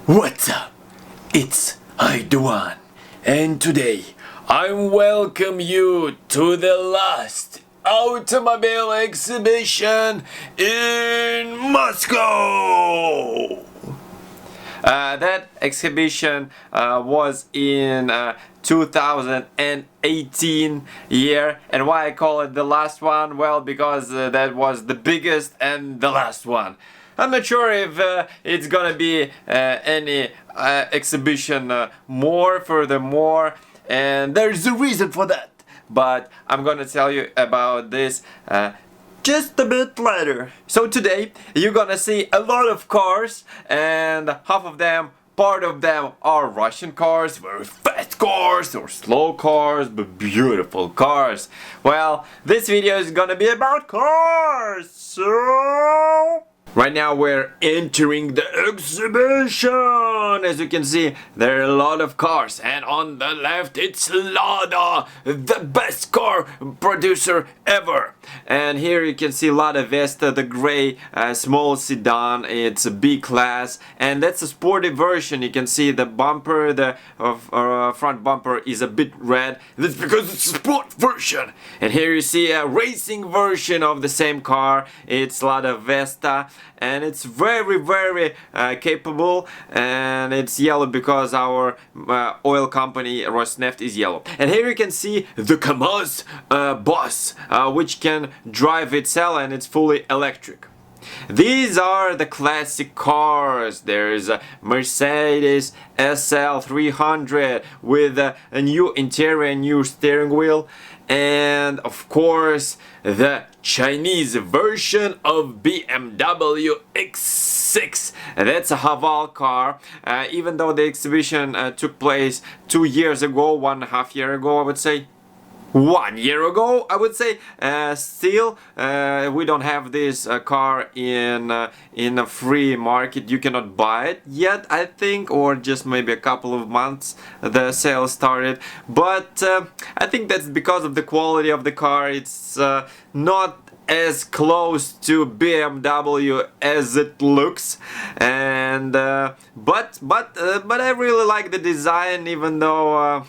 What's up? It's Aiduan, and today I welcome you to the last automobile exhibition in Moscow. That exhibition was in 2018 year, and why I call it the last one? Well, because that was the biggest and the last one. I'm not sure if it's gonna be any exhibition furthermore, and there's a reason for that. But I'm gonna tell you about this just a bit later. So today you're gonna see a lot of cars, and part of them are Russian cars, very fast cars or slow cars, but beautiful cars. Well, this video is gonna be about cars, so right now we're entering the exhibition. As you can see, there are a lot of cars, and on the left it's Lada, the best car producer ever. And here you can see Lada Vesta, the gray small sedan. It's a B class, and that's a sporty version. You can see the bumper, the front bumper is a bit red. That's because it's a sport version. And here you see a racing version of the same car. It's Lada Vesta, and it's very capable, and it's yellow because our oil company Rosneft is yellow. And here you can see the Kamaz bus, which can drive itself, and it's fully electric. These are the classic cars. There's a Mercedes SL 300 with a new interior and new steering wheel, and of course the Chinese version of BMW X6. That's a Haval car. Even though the exhibition took place 2 years ago, 1.5 years ago, I would say. 1 year ago, I would say. Still, we don't have this car in a free market. You cannot buy it yet, I think, or just maybe a couple of months the sale started. But I think that's because of the quality of the car. It's not as close to BMW as it looks, and but I really like the design, even though.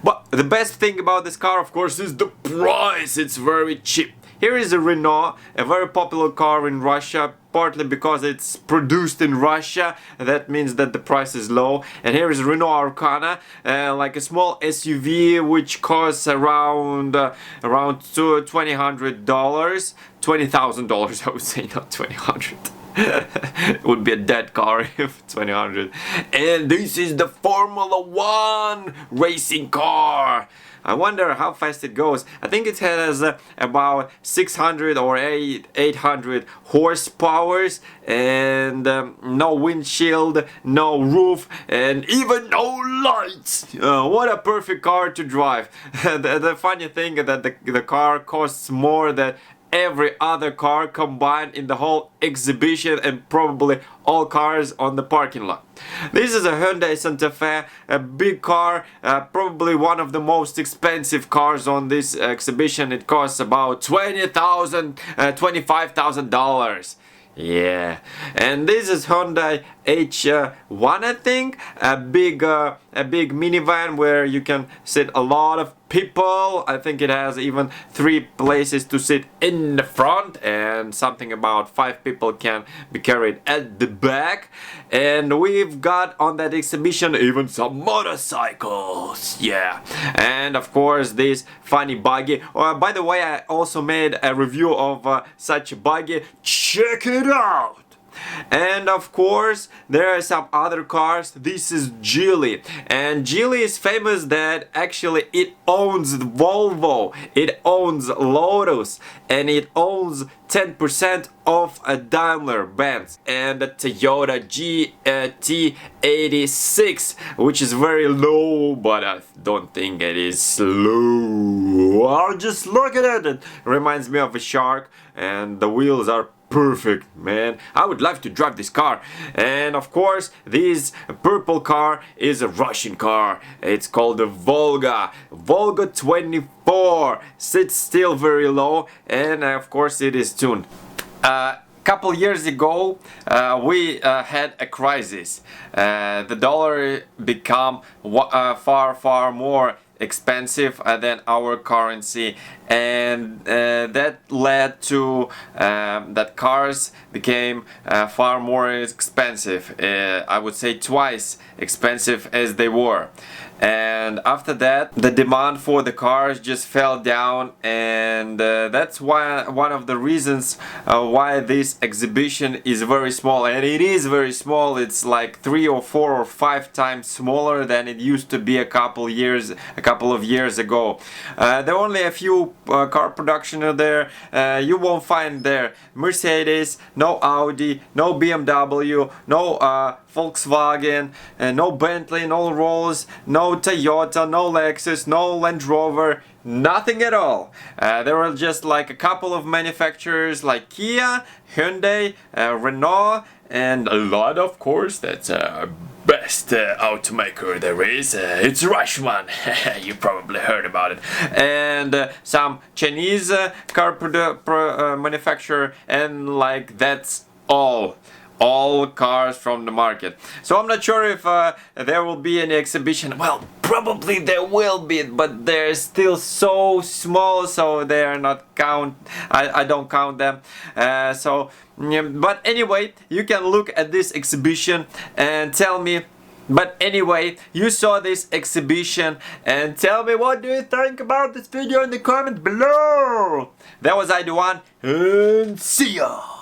But the best thing about this car, of course, is the price. It's very cheap. Here is a Renault, a very popular car in Russia, partly because it's produced in Russia. That means that the price is low. And here is a Renault Arcana, like a small SUV, which costs around $2,000, $20,000, I would say, not 2,000. It would be a dead car if 2,000. And this is the Formula 1 racing car. I wonder how fast it goes. I think it has about 600 or 800 horsepower, and no windshield, no roof, and even no lights. What a perfect car to drive. The funny thing is that the car costs more than every other car combined in the whole exhibition, and probably all cars on the parking lot. This is a Hyundai Santa Fe, a big car, probably one of the most expensive cars on this exhibition. It costs about $25,000. Yeah, and this is Hyundai H1, I think, a big minivan where you can sit a lot of people. I think it has even 3 places to sit in the front, and something about 5 people can be carried at the back. And we've got on that exhibition even some motorcycles, yeah, and of course this funny buggy. By the way, I also made a review of such a buggy. Check it out. And of course there are some other cars. This is Geely, and Geely is famous that actually it owns Volvo, it owns Lotus, and it owns 10% of a Daimler Benz and a Toyota GT86, which is very low, but I don't think it is slow. Oh, just look at it. It reminds me of a shark, and the wheels are perfect, man. I would love to drive this car. And of course this purple car is a Russian car. It's called the Volga 24. Sits still very low, and of course it is tuned. couple years ago we had a crisis. The dollar became far more expensive than our currency, and that led to that cars became far more expensive. I would say twice expensive as they were. And after that, the demand for the cars just fell down, and that's why one of the reasons why this exhibition is very small. And it is very small. It's like 3 or 4 or 5 times smaller than it used to be a couple of years ago. There are only a few car production there. You won't find there Mercedes, no Audi, no BMW, no Volkswagen, no Bentley, no Rolls, no Toyota, no Lexus, no Land Rover, nothing at all. There were just like a couple of manufacturers like Kia, Hyundai, Renault, and Lada, of course. That's best automaker there is. It's Russian. You probably heard about it. And some Chinese car manufacturer, and like that's all cars from the market. So I'm not sure if there will be any exhibition. Well, probably there will be, but they're still so small, so they are not I don't count them. But anyway, you can look at this exhibition and tell me. But anyway, you saw this exhibition and tell me what do you think about this video in the comments below. That was ID1, and see ya.